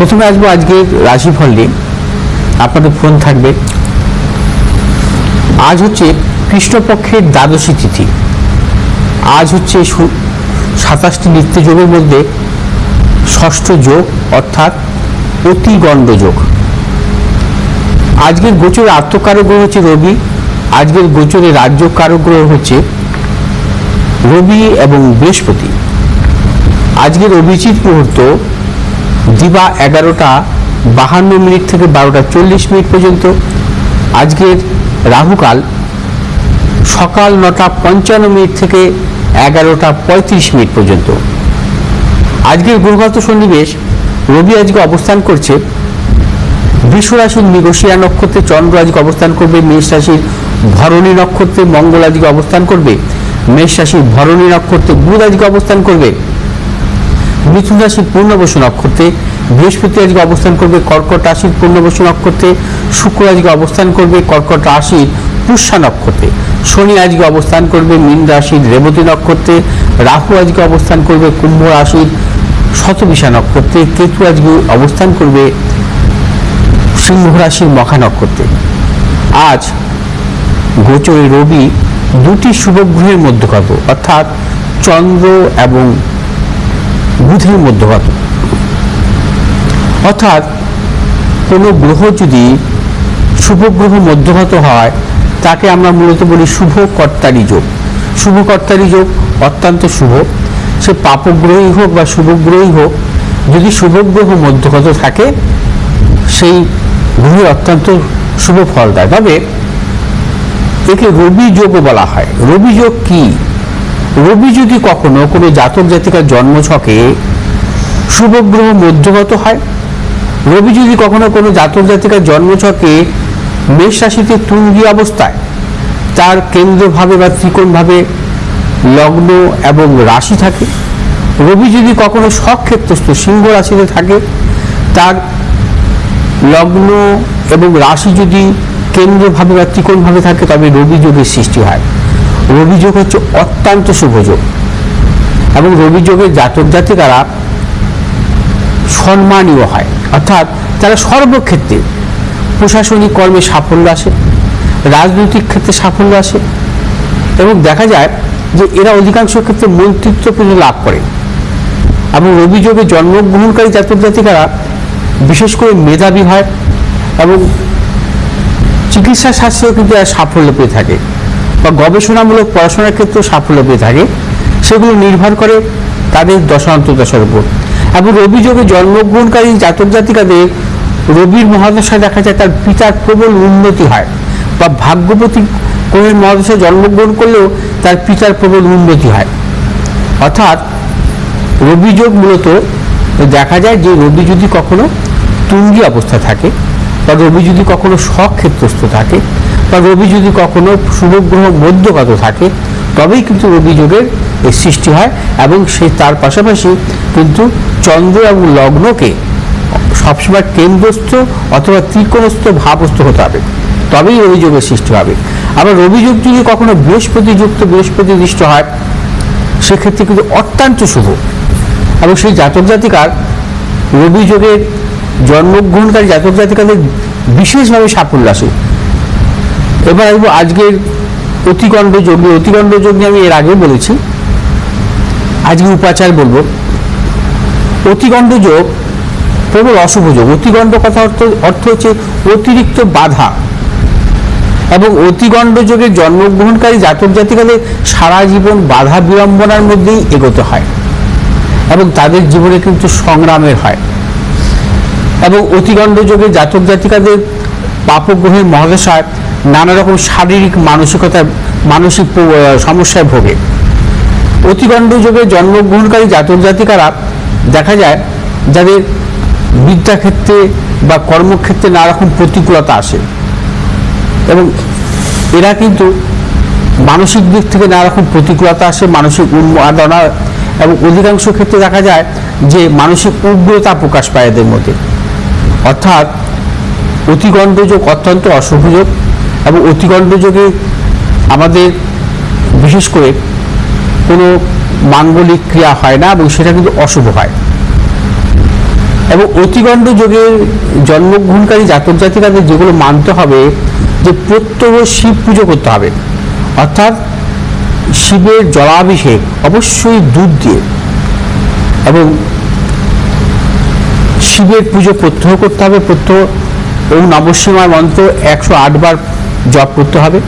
প্রথমে আসবো আজকের রাশিফল নিয়ে। আপনাদের ফোন থাকবে। আজ হচ্ছে কৃষ্ণপক্ষের দ্বাদশী তিথি। আজ হচ্ছে 27টি নিত্য যোগের মধ্যে ষষ্ঠ যোগ অর্থাৎ অতিগণ্ড যোগ। আজকের গোচরে আত্মকারক গ্রহ হচ্ছে রবি। আজকের গোচরে রাজ্য কারক গ্রহ হচ্ছে রবি এবং বৃহস্পতি। আজকের অভিজিৎ মুহূর্ত দিবা 11টা 52 মিনিট থেকে 12টা 40 মিনিট পর্যন্ত। আজকের রাহুকাল সকাল 9টা 55 মিনিট থেকে 11টা 35 মিনিট পর্যন্ত। আজকের গ্রহগত সন্নিবেশ, রবি আজকে অবস্থান করছে বৃষ রাশির মৃগশিরা নক্ষত্রে, চন্দ্র আজকে অবস্থান করবে মেষ রাশির ভরণী নক্ষত্রে, মঙ্গল আজকে অবস্থান করবে মেষ রাশির ভরণী নক্ষত্রে, বুধ আজকে অবস্থান করবে মিথুন রাশির পূর্ণবসু নক্ষত্রে, বৃহস্পতি আজকে অবস্থান করবে কর্কট রাশির পূর্ণবসু নক্ষত্রে, শুক্র আজকে অবস্থান করবে কর্কট রাশির পুষ্যা নক্ষত্রে, শনি আজকে অবস্থান করবে মীন রাশির রেবতী নক্ষত্রে, রাহু আজকে অবস্থান করবে কুম্ভ রাশির শতবিশা নক্ষত্রে, কেতু আজকে অবস্থান করবে সিংহ রাশির মখা নক্ষত্রে। আজ গোচরে রবি দুটি শুভগ্রহের মধ্যগত অর্থাৎ চন্দ্র এবং বুধের মধ্যগত। অর্থাৎ কোনো গ্রহ যদি শুভগ্রহ মধ্যগত হয় তাকে আমরা মূলত বলি শুভ কর্তারি যোগ। শুভ কর্তারি যোগ অত্যন্ত শুভ, সে পাপগ্রহই হোক বা শুভগ্রহই হোক, যদি শুভগ্রহ মধ্যগত থাকে সেই গ্রহে অত্যন্ত শুভ ফল দেয়। তবে একে রবি যোগও বলা হয়। রবি যোগ কি? রবি যদি কখনো কোনো জাতক জাতিকার জন্মছকে শুভগ্রহ মধ্যগত হয়, রবি যদি কখনো কোনো জাতক জাতিকার জন্মছকে মেষ রাশিতে তুঙ্গি অবস্থায় তার কেন্দ্রভাবে বা ত্রিকোণভাবে লগ্ন এবং রাশি থাকে, রবি যদি কখনো স্বক্ষেত্রস্থ সিংহ রাশিতে থাকে, তার লগ্ন এবং রাশি যদি কেন্দ্রভাবে বা ত্রিকোণভাবে থাকে, তবে রবি যোগের সৃষ্টি হয়। রবি যোগ হচ্ছে অত্যন্ত শুভ যোগ এবং রবি যোগের জাতক জাতিকারা সম্মানীয় হয়, অর্থাৎ তারা সর্বক্ষেত্রে প্রশাসনিক কর্মে সাফল্য আসে, রাজনৈতিক ক্ষেত্রে সাফল্য আসে এবং দেখা যায় যে এরা অধিকাংশ ক্ষেত্রে মন্ত্রিত্ব পর্যন্ত লাভ করে। এবং রবি যোগে জন্মগ্রহণকারী জাতক জাতিকারা বিশেষ করে মেধাবী হয় এবং চিকিৎসা শাস্ত্রেও কিন্তু এরা সাফল্য পেয়ে থাকে বা গবেষণামূলক পড়াশোনার ক্ষেত্রেও সাফল্য পেয়ে থাকে। সেগুলো নির্ভর করে তাদের দশান্তদশার উপর। এবং রবি যোগে জন্মগ্রহণকারী জাতক জাতিকাদের রবির মহাদশায় দেখা যায় তার পিতার প্রবল উন্নতি হয়, বা ভাগ্যবতী কোণের মহাদশায় জন্মগ্রহণ করলেও তার পিতার প্রবল উন্নতি হয়। অর্থাৎ রবি যোগ মূলত দেখা যায় যে রবি যদি কখনো তুঙ্গি অবস্থায় থাকে, বা রবি যদি কখনো স্বক্ষেত্রস্থ থাকে, বা রবি যদি কখনো শুভগ্রহ মধ্যগত থাকে, তবেই কিন্তু রবি যোগের এই সৃষ্টি হয়। এবং সে তার পাশাপাশি কিন্তু চন্দ্র এবং লগ্নকে সবসময় কেন্দ্রস্থ অথবা ত্রিকোণস্থ ভাবস্থ হতে হবে, তবেই রবি যোগের সৃষ্টি হবে। আবার রবি যোগ যদি কখনো বৃহস্পতিযুক্ত বৃহস্পতি দৃষ্ট হয়, সেক্ষেত্রে কিন্তু অত্যন্ত শুভ এবং সেই জাতক জাতিকার রবি যোগের জন্মগ্রহণকারী জাতক জাতিকাদের বিশেষভাবে সাফল্য আসে। এবার আসবো আজকের অতিগণ্ড যোগ। অতিগণ্ড যোগ নিয়ে আমি এর আগে বলেছি, আজকে উপাচার বলবো। অতিগণ্ড যোগ প্রবল অশুভ যোগ। অতিগণ্ড কথা অর্থ হচ্ছে অতিরিক্ত বাধা, এবং অতিগণ্ড যোগে জন্মগ্রহণকারী জাতক জাতিকাদের সারা জীবন বাধা বিড়ম্বনার মধ্যেই এগোতে হয় এবং তাদের জীবনে কিন্তু সংগ্রামের হয়। এবং অতিগণ্ড যোগে জাতক জাতিকাদের পাপগ্রহের মহাদশায় নানা রকম শারীরিক মানসিক সমস্যায় ভোগে। অতিগণ্ড যোগে জন্মগ্রহণকারী জাতক জাতিকারা দেখা যায় যাদের বিদ্যাক্ষেত্রে বা কর্মক্ষেত্রে নানা রকম প্রতিকূলতা আসে, এবং এরা কিন্তু মানসিক দিক থেকে নানা রকম প্রতিকূলতা আসে, মানসিক উন্মাদনা, এবং অধিকাংশ ক্ষেত্রে দেখা যায় যে মানসিক উগ্রতা প্রকাশ পায় এদের মধ্যে। অর্থাৎ অতিগণ্ড যোগ অত্যন্ত অশুভ যোগ এবং অতিগণ্ড যোগে আমাদের বিশেষ করে কোনো মাঙ্গলিক ক্রিয়া হয় না এবং সেটা কিন্তু অশুভ হয়। এবং অতিগণ্ড যোগের জন্মগ্রহণকারী জাতক জাতিকাদের যেগুলো মানতে হবে, যে প্রত্যহ শিব পুজো করতে হবে, অর্থাৎ শিবের জলাভিষেক অবশ্যই দুধ দিয়ে, এবং শিবের পুজো প্রত্যহ করতে হবে। প্রত্যহ ওম নমঃ শিবায় মন্ত্র 108 বার জপ করতে হবে,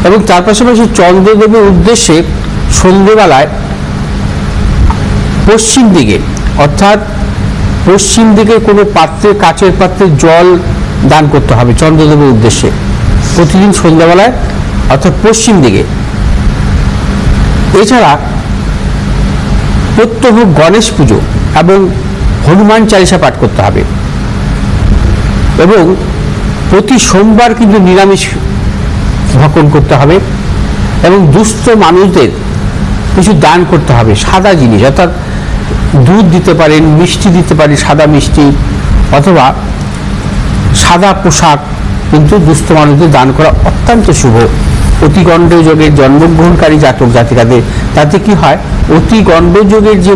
এবং তার পাশাপাশি চন্দ্রদেবের উদ্দেশ্যে সন্ধ্যেবেলায় পশ্চিম দিকে, অর্থাৎ পশ্চিম দিকে কোনো পাত্রে, কাচের পাত্রে জল দান করতে হবে চন্দ্রদেবের উদ্দেশ্যে প্রতিদিন সন্ধ্যাবেলায়, অর্থাৎ পশ্চিম দিকে। এছাড়া প্রত্যহ গণেশ পুজো এবং হনুমান চালিসা পাঠ করতে হবে, এবং প্রতি সোমবার কিন্তু নিরামিষ ভক্ষণ করতে হবে, এবং দুস্থ মানুষদের কিছু দান করতে হবে, সাদা জিনিস, অর্থাৎ দুধ দিতে পারেন, মিষ্টি দিতে পারেন, সাদা মিষ্টি, অথবা সাদা পোশাক কিন্তু দুস্থ মানুষদের দান করা অত্যন্ত শুভ অতিগণ্ড যোগের জন্মগ্রহণকারী জাতক জাতিকাদের। তাতে কি হয়, অতিগণ্ড যোগের যে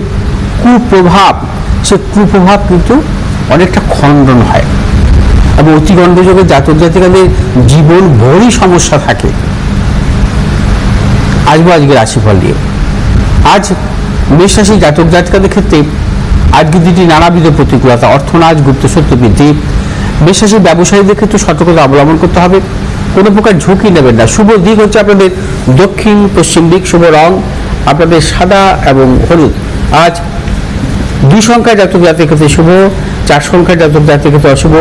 কুপ্রভাব, সে কুপ্রভাব কিন্তু অনেকটা খণ্ডন হয়, এবং অতিগণ্ড যোগের জাতক জাতিকাদের জীবন ভরই সমস্যা থাকে। আসবো আজকে রাশিফল দিয়ে। আজ মেষ রাশি জাতক জাতিকাদের ক্ষেত্রে আজকের দিনটি নানাবিধ প্রতিকূলতা, অর্থনাশ, গুপ্ত সত্য বৃদ্ধি। মেষ রাশির ব্যবসায়ীদের ক্ষেত্রে সতর্কতা অবলম্বন করতে হবে, কোনো প্রকার ঝুঁকি নেবেন না। শুভ দিক হচ্ছে আপনাদের দক্ষিণ পশ্চিম দিক, শুভ রং আপনাদের সাদা এবং হলুদ। আজ 2 সংখ্যার জাতক জাতির ক্ষেত্রে শুভ, 4 সংখ্যার জাতক জাতির ক্ষেত্রে অশুভ।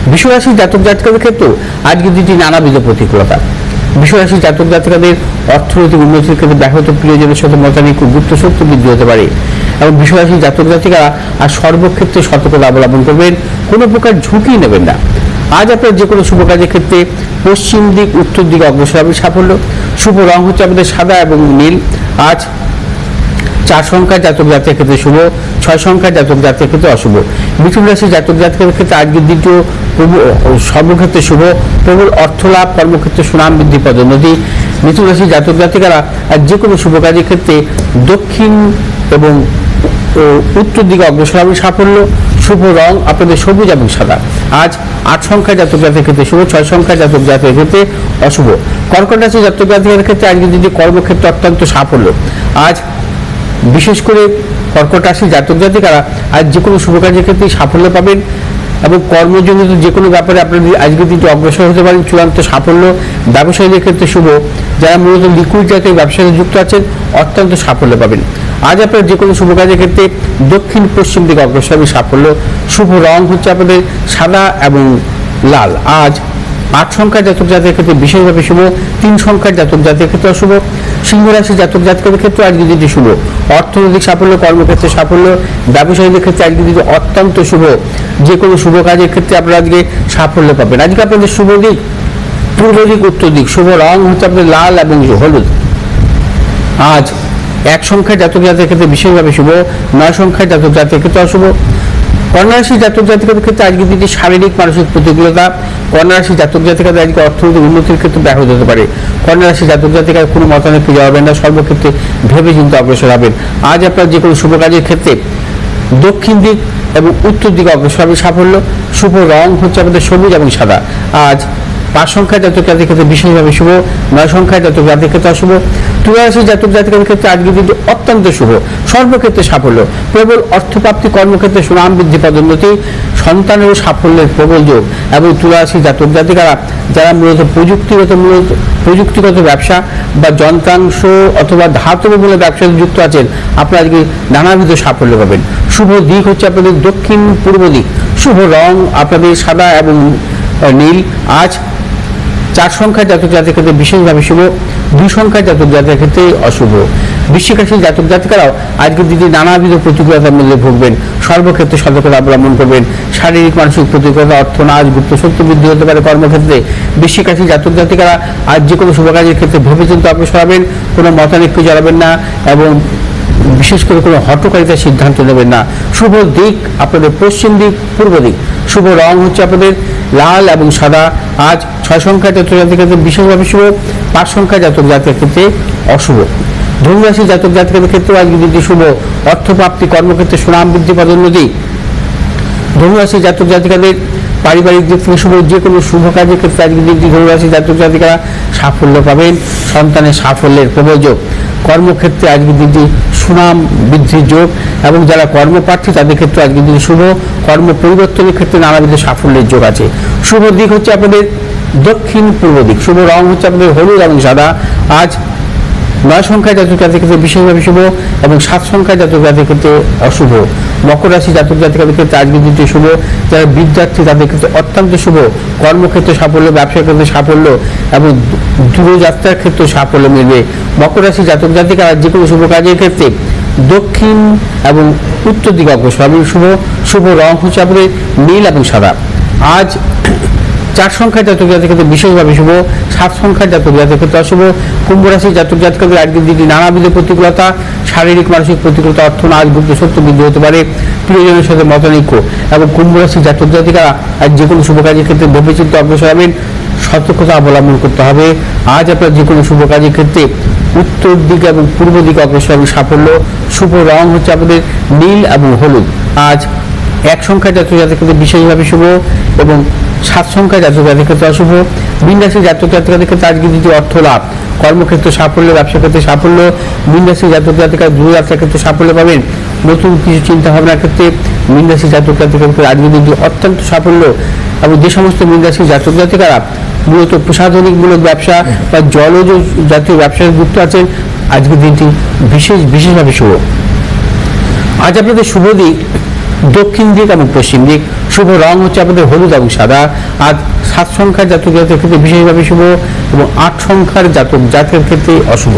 বৃষ রাশির জাতক জাতিকাদের ক্ষেত্রেও আজকের দিনটি নানাবিধ প্রতিকূলতা। বৃষ রাশির জাতক জাতিকাদের অর্থনৈতিক উন্নতির ক্ষেত্রে ব্যাহত, প্রিয়জনের সাথে মতানৈক্য, গুপ্ত শত্রু বৃদ্ধি হতে পারে, এবং বৃষ রাশির জাতক জাতিকারা আর সর্বক্ষেত্রে সতর্কতা অবলম্বন করবেন, কোনো প্রকার ঝুঁকি নেবেন না। আজ আপনার যে কোনো শুভ কাজের ক্ষেত্রে পশ্চিম দিক, উত্তর দিকে অগ্রসর হবে সাফল্য। শুভ রং হচ্ছে আমাদের সাদা এবং নীল। আজ 4 সংখ্যার জাতক জাতির ক্ষেত্রে শুভ, 6 সংখ্যার জাতক জাতির ক্ষেত্রে অশুভ। মিথুন রাশির জাতক জাতিকের ক্ষেত্রে আজকের দিনটিও সর্বক্ষেত্রে শুভ, প্রবল অর্থলাভ, কর্মক্ষেত্রে সুনাম বৃদ্ধি, পদোন্নতি। মিথুন রাশির জাতক জাতিকারা আর যে কোনো শুভ কাজের ক্ষেত্রে দক্ষিণ এবং উত্তর দিকে অগ্রসর হবে সাফল্য। শুভ রং আপনাদের সবুজ এবং সাদা। আজ 8 সংখ্যার জাতক জাতির ক্ষেত্রে শুভ, 6 সংখ্যার জাতক জাতির ক্ষেত্রে অশুভ। কর্কট রাশির জাতক জাতিকের ক্ষেত্রে আজকের দিনটি কর্মক্ষেত্রে অত্যন্ত সাফল্য। আজ বিশেষ করে কর্কট রাশির জাতক জাতিকারা আজ যে কোনো শুভ কাজের ক্ষেত্রে সাফল্য পাবেন, এবং কর্মজনিত যে কোনো ব্যাপারে আপনাদের আজকের দিনটি অগ্রসর হতে পারেন, চূড়ান্ত সাফল্য। ব্যবসায়ীদের ক্ষেত্রে শুভ, যারা মূলত লিকুইড জাতীয় ব্যবসায় যুক্ত আছেন অত্যন্ত সাফল্য পাবেন। আজ আপনার যে কোনো শুভ কাজের ক্ষেত্রে দক্ষিণ পশ্চিম দিকে অগ্রসর হবে সাফল্য। শুভ রং হচ্ছে আপনাদের সাদা এবং লাল। আজ 8 সংখ্যার জাতক জাতির ক্ষেত্রে বিশেষভাবে শুভ, 3 সংখ্যার জাতক জাতির ক্ষেত্রে অশুভ। সিংহ রাশির জাতক জাতিকের ক্ষেত্রে আজকের দিনটি শুভ, অর্থনৈতিক সাফল্য, কর্মক্ষেত্রে সাফল্য। ব্যবসায়ীদের ক্ষেত্রে আজকের দিনটি অত্যন্ত শুভ, যে কোনো শুভ কাজের ক্ষেত্রে আপনারা আজকে সাফল্য পাবেন। আজকে আপনাদের শুভ দিক পূর্ব দিক, উত্তর দিক। শুভ রং হচ্ছে আপনাদের লাল এবং হলুদ। আজ 1 সংখ্যার জাতক জাতির ক্ষেত্রে বিশেষভাবে শুভ, 9 সংখ্যার জাতক জাতির ক্ষেত্রে অশুভ। কন্যা রাশির জাতক জাতিকাদের ক্ষেত্রে আজকের দিনটি শারীরিক মানসিক প্রতিকূলতা। কন্যা রাশির জাতক জাতিকাদের আজকে অর্থনৈতিক উন্নতির ক্ষেত্রে ব্যাহত হতে পারে। কন্যা রাশির জাতক জাতিকার কোনো মতানৈক্যে যাবেন না, সর্বক্ষেত্রে ভেবে চিন্তে অগ্রসর হবেন। আজ আপনার যে কোনো শুভ কাজের ক্ষেত্রে দক্ষিণ দিক এবং উত্তর দিকে অগ্রসর হবে সাফল্য। শুভ রং হচ্ছে আমাদের সবুজ এবং সাদা। আজ 5 সংখ্যার জাতক জাতির ক্ষেত্রে বিশেষভাবে শুভ, 9 সংখ্যার জাতক জাতির ক্ষেত্রে অশুভ। তুলা রাশির জাতক জাতিকের ক্ষেত্রে আজকের দিনটি অত্যন্ত শুভ, সর্বক্ষেত্রে সাফল্য, প্রবল অর্থপ্রাপ্তি, কর্মক্ষেত্রে সুনাম বৃদ্ধি, পদোন্নতি, সন্তানের সাফল্যের প্রবল যোগ। এবং তুলা রাশির জাতক জাতিকারা যারা মূলত প্রযুক্তিগত ব্যবসা বা যন্ত্রাংশ অথবা ধাতব মূল্য ব্যবসায় যুক্ত আছেন, আপনারা আজকে নানাবিধ সাফল্য পাবেন। শুভ দিক হচ্ছে আপনাদের দক্ষিণ পূর্ব দিক। শুভ রং আপনাদের সাদা এবং নীল। আজ 4 সংখ্যার জাতক জাতির ক্ষেত্রে বিশেষভাবে শুভ, 2 সংখ্যার জাতক জাতির ক্ষেত্রে অশুভ। বৃশ্চিক রাশির জাতক জাতিকারাও আজকের দিনে নানাবিধ প্রতিকূলতার মধ্যে ভুগবেন, সর্বক্ষেত্রে সতর্কতা অবলম্বন করবেন। শারীরিক মানসিক প্রতিকূলতা, অর্থনাশ, গুপ্ত শত্রু বৃদ্ধি হতে পারে কর্মক্ষেত্রে। বৃশ্চিক রাশির জাতক জাতিকারা আজ যে কোনো শুভ কাজের ক্ষেত্রে ভেবেচিন্তে অগ্রসর হবেন, কোনো মতানৈক্য জড়াবেন না, এবং বিশেষ করে কোনো হঠকারিতার সিদ্ধান্ত নেবেন না। শুভ দিক আপনাদের পশ্চিম দিক, পূর্ব দিক। শুভ রং হচ্ছে আপনাদের লাল এবং সাদা। আজ 6 সংখ্যার জাতক জাতির ক্ষেত্রে বিশেষভাবে শুভ, 5 সংখ্যার জাতক জাতির ক্ষেত্রে অশুভ। ধনু রাশির জাতক জাতিকের ক্ষেত্রে আজকে দিনটি শুভ, অর্থপ্রাপ্তি, কর্মক্ষেত্রে সুনাম বৃদ্ধি, পদোন্নতি। ধনুরাশি জাতক জাতিকাদের পারিবারিক দিক থেকে শুভ, যে কোনো শুভ কাজের ক্ষেত্রে আজকের দিনটি ধনুরাশি জাতক জাতিকারা সাফল্য পাবেন, সন্তানের সাফল্যের প্রবল যোগ। কর্মক্ষেত্রে আজকের দিনটি সুনাম বৃদ্ধির যোগ, এবং যারা কর্মপ্রার্থী তাদের ক্ষেত্রে আজকের দিনটি শুভ, কর্ম পরিবর্তনের ক্ষেত্রে নানাবিধ সাফল্যের যোগ আছে। শুভ দিক হচ্ছে আপনাদের দক্ষিণ পূর্ব দিক, শুভ রং হচ্ছে আপনাদের হলুদ এবং সাদা। আজ 9 সংখ্যায় জাতক জাতিকাদের ক্ষেত্রে বিশেষভাবে শুভ এবং 7 সংখ্যায় জাতক জাতিকাদের ক্ষেত্রে অশুভ। মকর রাশি জাতক জাতিকাদের ক্ষেত্রে আজকের দিনটি শুভ, যারা বিদ্যার্থী তাদের ক্ষেত্রে অত্যন্ত শুভ, কর্মক্ষেত্রে সাফল্য, ব্যবসার ক্ষেত্রে সাফল্য এবং দূরযাত্রার ক্ষেত্রে সাফল্য মিলবে। মকর রাশি জাতক জাতিকারা যে কোনো শুভ কাজের ক্ষেত্রে দক্ষিণ এবং উত্তর দিকে অগ্রসর হবে। শুভ রং হচ্ছে আপনাদের নীল এবং সাদা। আজ 4 সংখ্যার জাতক জাতিকাদের ক্ষেত্রে বিশেষভাবে শুভ, 7 সংখ্যার জাতক জাতিকাদের ক্ষেত্রে অশুভ। কুম্ভ রাশির জাতক জাতিকাদের আজকের দিনটি নানাবিধ প্রতিকূলতা, শারীরিক মানসিক প্রতিকূলতা, অর্থ আজ গুপ্ত সত্য বৃদ্ধি হতে পারে, প্রিয়জনের সাথে মতানৈক্য। এবং কুম্ভ রাশির জাতক জাতিকারা আজ যে কোনো শুভ কাজের ক্ষেত্রে ভেবেচিন্তে অগ্রসর হবেন, সতর্কতা অবলম্বন করতে হবে। আজ আপনার যে কোনো শুভ কাজের ক্ষেত্রে উত্তর দিকে এবং পূর্ব দিকে অগ্রসর এবং সাফল্য। শুভ রং হচ্ছে আপনাদের নীল এবং হলুদ। আজ 1 সংখ্যার জাতক জাতিকাদের ক্ষেত্রে বিশেষভাবে শুভ এবং 7 সংখ্যায় জাতক জাতিকাদের ক্ষেত্রে অশুভ। মীন রাশির জাতক জাতিকাদের ক্ষেত্রে আজকে দিনটি অর্থ লাভ, কর্মক্ষেত্রে সাফল্য, ব্যবসা ক্ষেত্রে সাফল্য। মীন রাশির জাতক জাতিকারা দূরযাত্রার ক্ষেত্রে সাফল্য পাবেন, নতুন কিছু চিন্তা ভাবনার ক্ষেত্রে মীন রাশির জাতক জাতিকাদের ক্ষেত্রে আজকে দিনটি অত্যন্ত সাফল্য। এবং যে সমস্ত মীন রাশির জাতক জাতিকারা মূলত প্রসাধনিকমূলক ব্যবসা বা জলজ জাতীয় ব্যবসায় যুক্ত আছেন, আজকের দিনটি বিশেষভাবে শুভ। আজ আপনাদের শুভ দিক দক্ষিণ দিক এবং পশ্চিম দিক। শুভ রং হচ্ছে আপনাদের হলুদ এবং সাদা। আজ 7 সংখ্যার জাতক জাতিকাদের ক্ষেত্রে বিশেষভাবে শুভ এবং 8 সংখ্যার জাতক জাতিকাদের ক্ষেত্রে অশুভ।